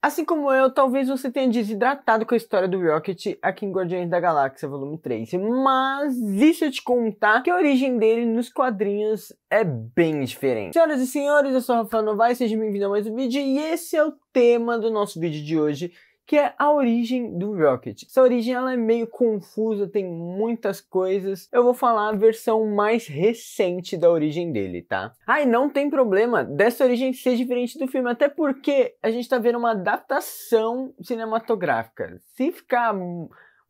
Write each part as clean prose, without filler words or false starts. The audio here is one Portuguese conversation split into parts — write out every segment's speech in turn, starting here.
Assim como eu, talvez você tenha desidratado com a história do Rocket aqui em Guardiões da Galáxia Volume 3. Mas deixa eu te contar que a origem dele nos quadrinhos é bem diferente. Senhoras e senhores, eu sou o Rafael Novaes, seja bem-vindo a mais um vídeo. E esse é o tema do nosso vídeo de hoje, que é a origem do Rocket. Essa origem ela é meio confusa, tem muitas coisas. Eu vou falar a versão mais recente da origem dele, tá? Ah, e não tem problema dessa origem ser diferente do filme, até porque a gente tá vendo uma adaptação cinematográfica. Se ficar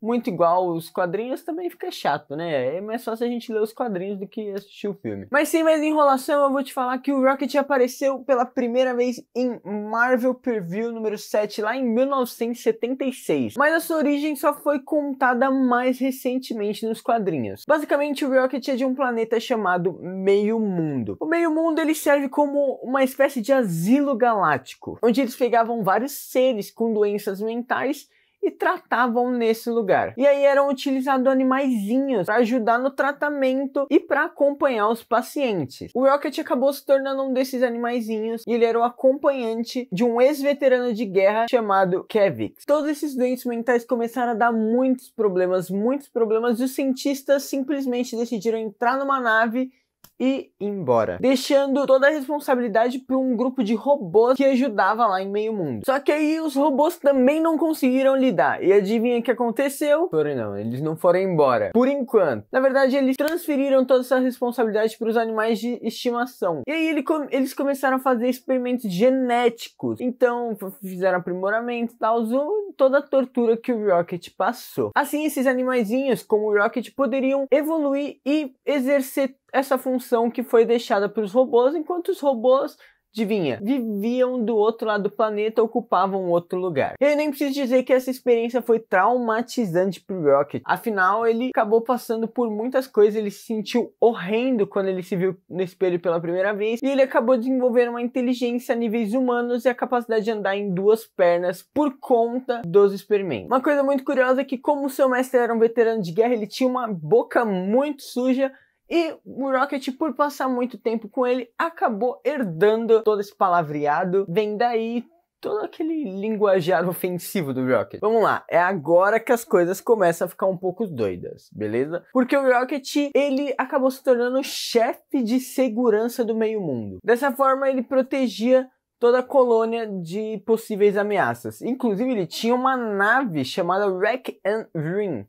muito igual os quadrinhos, também fica chato, né? É mais fácil a gente ler os quadrinhos do que assistir o filme. Mas sem mais enrolação, eu vou te falar que o Rocket apareceu pela primeira vez em Marvel Preview número 7, lá em 1976. Mas a sua origem só foi contada mais recentemente nos quadrinhos. Basicamente, o Rocket é de um planeta chamado Meio Mundo. O Meio Mundo ele serve como uma espécie de asilo galáctico, onde eles pegavam vários seres com doenças mentais e tratavam nesse lugar. E aí eram utilizados animaizinhos para ajudar no tratamento e para acompanhar os pacientes. O Rocket acabou se tornando um desses animaizinhos e ele era o acompanhante de um ex-veterano de guerra chamado Kevix. Todos esses doentes mentais começaram a dar muitos problemas e os cientistas simplesmente decidiram entrar numa nave e ir embora, deixando toda a responsabilidade para um grupo de robôs que ajudava lá em Meio Mundo. Só que aí os robôs também não conseguiram lidar, e adivinha o que aconteceu? Eles não foram embora, por enquanto. Na verdade, eles transferiram toda essa responsabilidade para os animais de estimação, e aí eles começaram a fazer experimentos genéticos, então fizeram aprimoramento e tal, toda a tortura que o Rocket passou. Assim, esses animaizinhos, como o Rocket, poderiam evoluir e exercer essa função que foi deixada para os robôs, enquanto os robôs, adivinha, viviam do outro lado do planeta, ocupavam outro lugar. Eu nem preciso dizer que essa experiência foi traumatizante para o Rocket. Afinal, ele acabou passando por muitas coisas, ele se sentiu horrendo quando ele se viu no espelho pela primeira vez, e ele acabou desenvolvendo uma inteligência a níveis humanos e a capacidade de andar em duas pernas por conta dos experimentos. Uma coisa muito curiosa é que, como o seu mestre era um veterano de guerra, ele tinha uma boca muito suja, e o Rocket, por passar muito tempo com ele, acabou herdando todo esse palavreado. Vem daí todo aquele linguajar ofensivo do Rocket. Vamos lá, é agora que as coisas começam a ficar um pouco doidas, beleza? Porque o Rocket, ele acabou se tornando chefe de segurança do Meio Mundo. Dessa forma, ele protegia toda a colônia de possíveis ameaças. Inclusive, ele tinha uma nave chamada Wreck and Ruin.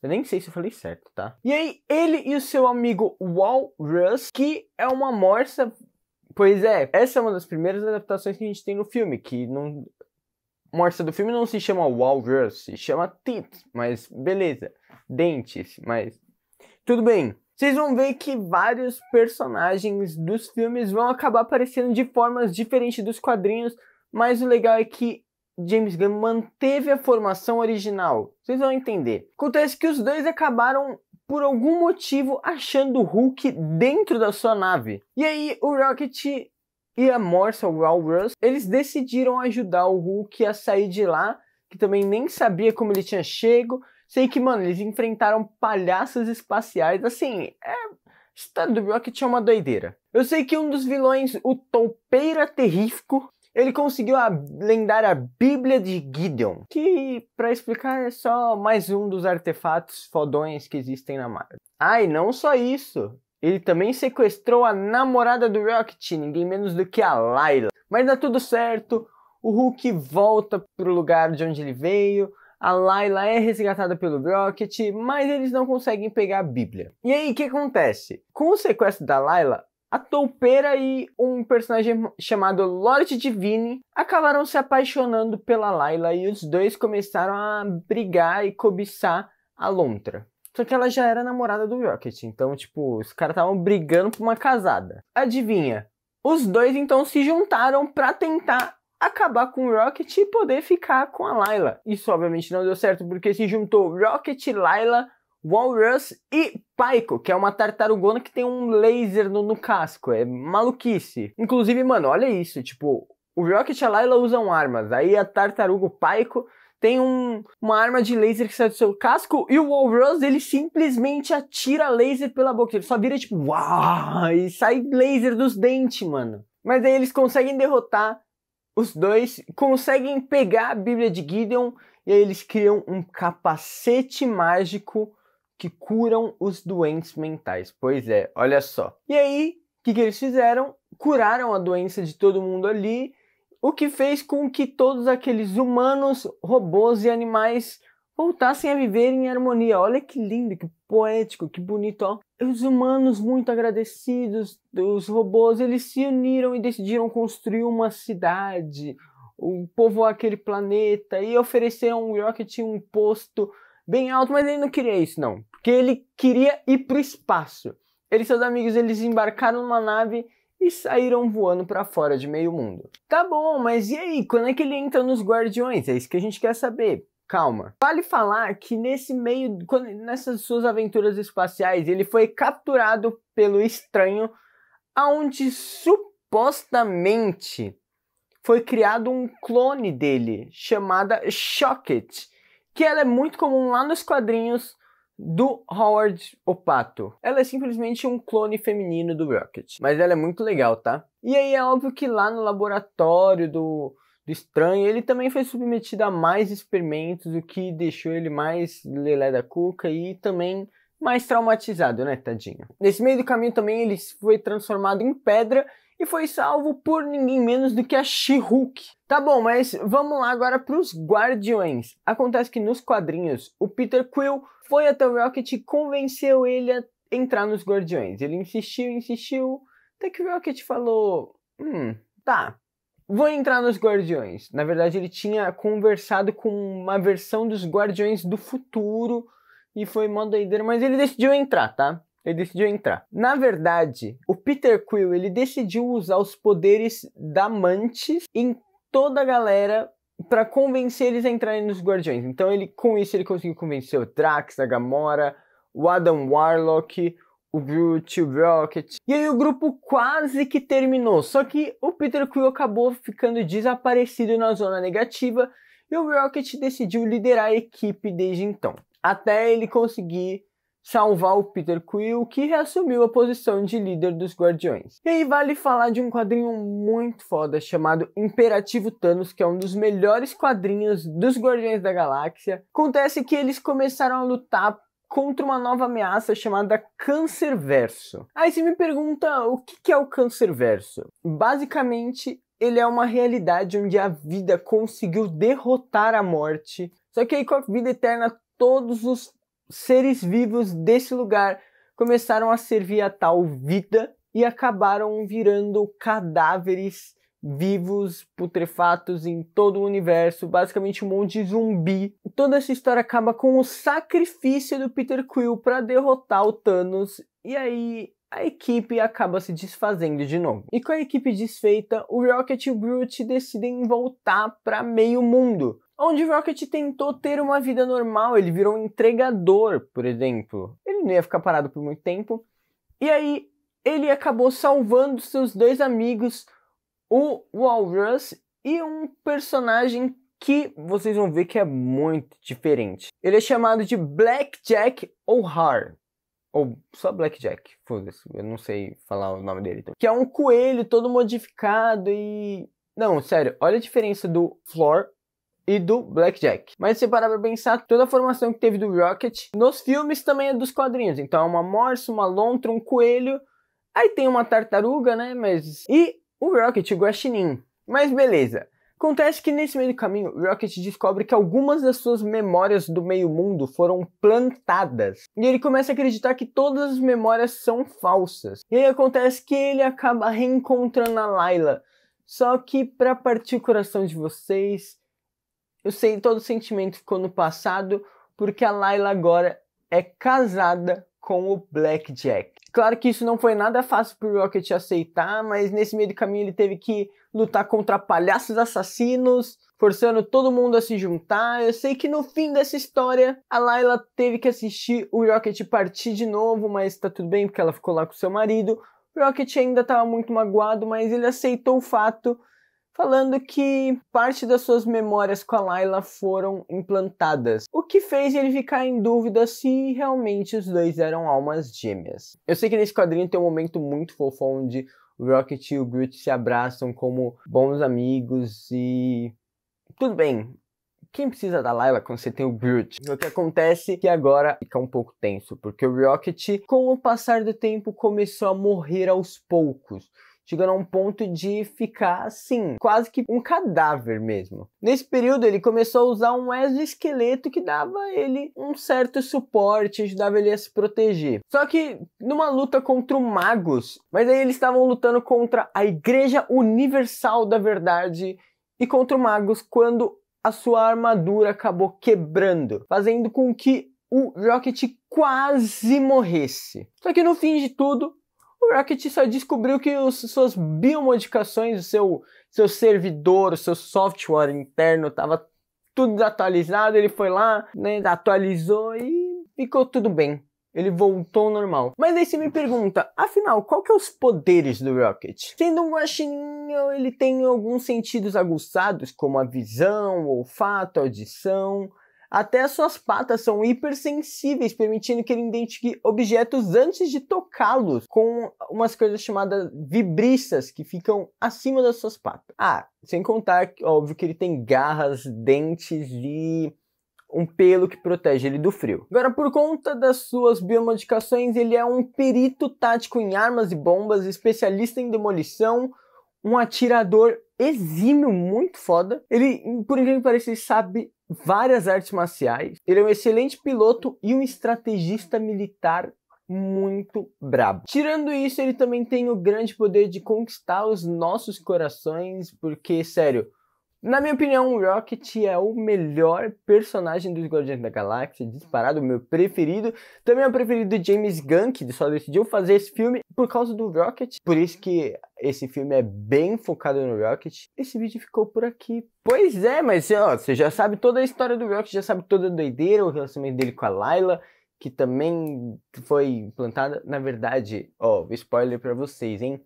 Eu nem sei se eu falei certo, tá? E aí, ele e o seu amigo Walrus, que é uma morsa. Pois é, essa é uma das primeiras adaptações que a gente tem no filme, que não... Morsa do filme não se chama Walrus, se chama Teeth, mas beleza. Dentes, mas... Tudo bem. Vocês vão ver que vários personagens dos filmes vão acabar aparecendo de formas diferentes dos quadrinhos, mas o legal é que James Gunn manteve a formação original. Vocês vão entender. Acontece que os dois acabaram, por algum motivo, achando o Hulk dentro da sua nave. E aí o Rocket e a Morsa, o Walrus, eles decidiram ajudar o Hulk a sair de lá, que também nem sabia como ele tinha chego. Sei que, mano, eles enfrentaram palhaços espaciais. Assim, a história do Rocket é uma doideira. Eu sei que um dos vilões, o Toupeira Terrífico, ele conseguiu a lendária Bíblia de Gideon, que, pra explicar, é só mais um dos artefatos fodões que existem na Marvel. Ah, e não só isso, ele também sequestrou a namorada do Rocket, ninguém menos do que a Layla. Mas dá tudo certo, o Hulk volta pro lugar de onde ele veio, a Layla é resgatada pelo Rocket, mas eles não conseguem pegar a Bíblia. E aí, o que acontece? Com o sequestro da Layla, a Toupeira e um personagem chamado Lord Divine acabaram se apaixonando pela Layla e os dois começaram a brigar e cobiçar a Lontra. Só que ela já era namorada do Rocket, então, tipo, os caras estavam brigando por uma casada. Adivinha? Os dois, então, se juntaram pra tentar acabar com o Rocket e poder ficar com a Layla. Isso, obviamente, não deu certo, porque se juntou Rocket, Layla, Walrus e Pyko, que é uma tartarugona que tem um laser no casco, é maluquice. Inclusive, mano, olha isso, tipo, o Rocket e a Layla usam armas, aí a tartaruga, o Pyko, tem uma arma de laser que sai do seu casco, e o Walrus, ele simplesmente atira laser pela boca, ele só vira tipo, uau, e sai laser dos dentes, mano. Mas aí eles conseguem derrotar os dois conseguem pegar a Bíblia de Gideon e aí eles criam um capacete mágico que curam os doentes mentais. Pois é, olha só. E aí, o que eles fizeram? Curaram a doença de todo mundo ali, o que fez com que todos aqueles humanos, robôs e animais voltassem a viver em harmonia. Olha que lindo, que poético, que bonito, ó. Os humanos muito agradecidos, os robôs, eles se uniram e decidiram construir uma cidade, povoar aquele planeta e ofereceram ao Rocket um posto bem alto, mas ele não queria isso não, porque ele queria ir para o espaço. Ele e seus amigos, eles embarcaram numa nave e saíram voando para fora de meio mundo. Tá bom, mas e aí? Quando é que ele entra nos Guardiões? É isso que a gente quer saber. Calma. Vale falar que nessas suas aventuras espaciais, ele foi capturado pelo Estranho, aonde supostamente foi criado um clone dele, chamada Shocket, que ela é muito comum lá nos quadrinhos do Howard o Pato. Ela é simplesmente um clone feminino do Rocket, mas ela é muito legal, tá? E aí é óbvio que lá no laboratório do Estranho, ele também foi submetido a mais experimentos, o que deixou ele mais lelé da cuca e também mais traumatizado, né, tadinho? Nesse meio do caminho também ele foi transformado em pedra e foi salvo por ninguém menos do que a She-Hulk. Tá bom, mas vamos lá agora para os Guardiões. Acontece que nos quadrinhos, o Peter Quill foi até o Rocket e convenceu ele a entrar nos Guardiões. Ele insistiu, até que o Rocket falou, tá, vou entrar nos Guardiões. Na verdade, ele tinha conversado com uma versão dos Guardiões do futuro e foi mó doideira, mas ele decidiu entrar, tá? Ele decidiu entrar. Na verdade, o Peter Quill, ele decidiu usar os poderes da Mantis em toda a galera para convencer eles a entrarem nos Guardiões. Então, com isso, ele conseguiu convencer o Drax, a Gamora, o Adam Warlock, o Groot, o Rocket. E aí o grupo quase que terminou. Só que o Peter Quill acabou ficando desaparecido na zona negativa e o Rocket decidiu liderar a equipe desde então. Até ele conseguir salvar o Peter Quill, que reassumiu a posição de líder dos Guardiões. E aí vale falar de um quadrinho muito foda chamado Imperativo Thanos, que é um dos melhores quadrinhos dos Guardiões da Galáxia. Acontece que eles começaram a lutar contra uma nova ameaça chamada Cancerverso. Aí você me pergunta, o que é o Cancerverso? Basicamente, ele é uma realidade onde a vida conseguiu derrotar a morte. Só que aí com a vida eterna, todos os seres vivos desse lugar começaram a servir a tal vida e acabaram virando cadáveres vivos, putrefatos em todo o universo, basicamente um monte de zumbi. Toda essa história acaba com o sacrifício do Peter Quill para derrotar o Thanos, e aí a equipe acaba se desfazendo de novo. E com a equipe desfeita, o Rocket e o Groot decidem voltar para meio mundo, onde o Rocket tentou ter uma vida normal. Ele virou um entregador, por exemplo. Ele não ia ficar parado por muito tempo. E aí ele acabou salvando seus dois amigos, o Walrus e um personagem que vocês vão ver que é muito diferente. Ele é chamado de Blackjack O'Hare. Ou só Blackjack, foda-se, eu não sei falar o nome dele. Então. Que é um coelho todo modificado e... Não, sério, olha a diferença do Floor e do Blackjack. Mas se você parar pra pensar, toda a formação que teve do Rocket nos filmes também é dos quadrinhos. Então é uma morsa, uma lontra, um coelho. Aí tem uma tartaruga, né? E o Rocket, o Guaxinim. Mas beleza. Acontece que nesse meio do caminho, o Rocket descobre que algumas das suas memórias do meio mundo foram plantadas. E ele começa a acreditar que todas as memórias são falsas. E aí acontece que ele acaba reencontrando a Layla. Só que pra partir o coração de vocês, eu sei, todo o sentimento ficou no passado, porque a Layla agora é casada com o Blackjack. Claro que isso não foi nada fácil pro Rocket aceitar, mas nesse meio do caminho ele teve que lutar contra palhaços assassinos, forçando todo mundo a se juntar. Eu sei que no fim dessa história, a Layla teve que assistir o Rocket partir de novo, mas tá tudo bem, porque ela ficou lá com seu marido. O Rocket ainda estava muito magoado, mas ele aceitou o fato, falando que parte das suas memórias com a Layla foram implantadas, o que fez ele ficar em dúvida se realmente os dois eram almas gêmeas. Eu sei que nesse quadrinho tem um momento muito fofo onde o Rocket e o Groot se abraçam como bons amigos e tudo bem. Quem precisa da Layla quando você tem o Groot? O que acontece é que agora fica um pouco tenso, porque o Rocket, com o passar do tempo, começou a morrer aos poucos, chegando a um ponto de ficar assim, quase que um cadáver mesmo. Nesse período ele começou a usar um exoesqueleto que dava a ele um certo suporte, ajudava ele a se proteger. Só que numa luta contra o Magus, mas aí eles estavam lutando contra a Igreja Universal da Verdade e contra o Magus quando a sua armadura acabou quebrando, fazendo com que o Rocket quase morresse. Só que no fim de tudo, o Rocket só descobriu que suas biomodificações, o seu servidor, o seu software interno estava tudo desatualizado. Ele foi lá, né, atualizou e ficou tudo bem. Ele voltou ao normal. Mas aí você me pergunta, afinal, qual que é os poderes do Rocket? Sendo um guaxininho, ele tem alguns sentidos aguçados, como a visão, o olfato, a audição. Até as suas patas são hipersensíveis, permitindo que ele identifique objetos antes de tocá-los, com umas coisas chamadas vibriças, que ficam acima das suas patas. Ah, sem contar, óbvio, que ele tem garras, dentes e um pelo que protege ele do frio. Agora, por conta das suas biomodificações, ele é um perito tático em armas e bombas, especialista em demolição, um atirador exímio, muito foda. Ele, por incrível que pareça, ele sabe várias artes marciais. Ele é um excelente piloto e um estrategista militar muito brabo. Tirando isso, ele também tem o grande poder de conquistar os nossos corações, porque, sério, na minha opinião, o Rocket é o melhor personagem dos Guardiões da Galáxia, disparado, o meu preferido. Também é o preferido do James Gunn, que só decidiu fazer esse filme por causa do Rocket. Por isso que esse filme é bem focado no Rocket. Esse vídeo ficou por aqui. Pois é, mas ó, você já sabe toda a história do Rocket, já sabe toda a doideira, o relacionamento dele com a Layla, que também foi implantada. Na verdade, ó, spoiler pra vocês, hein?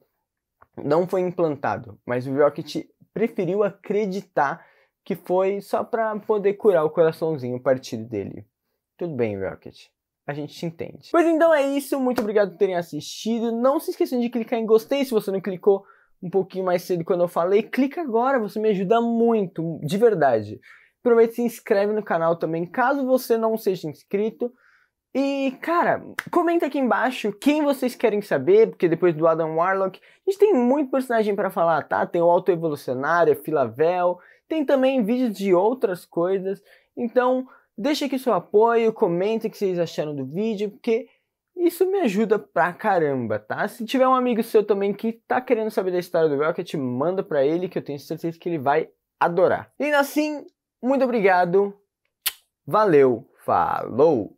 Não foi implantado, mas o Rocket preferiu acreditar que foi só pra poder curar o coraçãozinho partido dele. Tudo bem, Rocket. A gente te entende. Pois então é isso. Muito obrigado por terem assistido. Não se esqueçam de clicar em gostei se você não clicou um pouquinho mais cedo quando eu falei. Clica agora, você me ajuda muito, de verdade. Aproveita e se inscreve no canal também, caso você não seja inscrito. E, cara, comenta aqui embaixo quem vocês querem saber, porque depois do Adam Warlock, a gente tem muito personagem pra falar, tá? Tem o Auto Evolucionário, a Philavel, tem também vídeos de outras coisas. Então, deixa aqui seu apoio, comenta o que vocês acharam do vídeo, porque isso me ajuda pra caramba, tá? Se tiver um amigo seu também que tá querendo saber da história do Rocket, manda pra ele, que eu tenho certeza que ele vai adorar. E assim, muito obrigado, valeu, falou!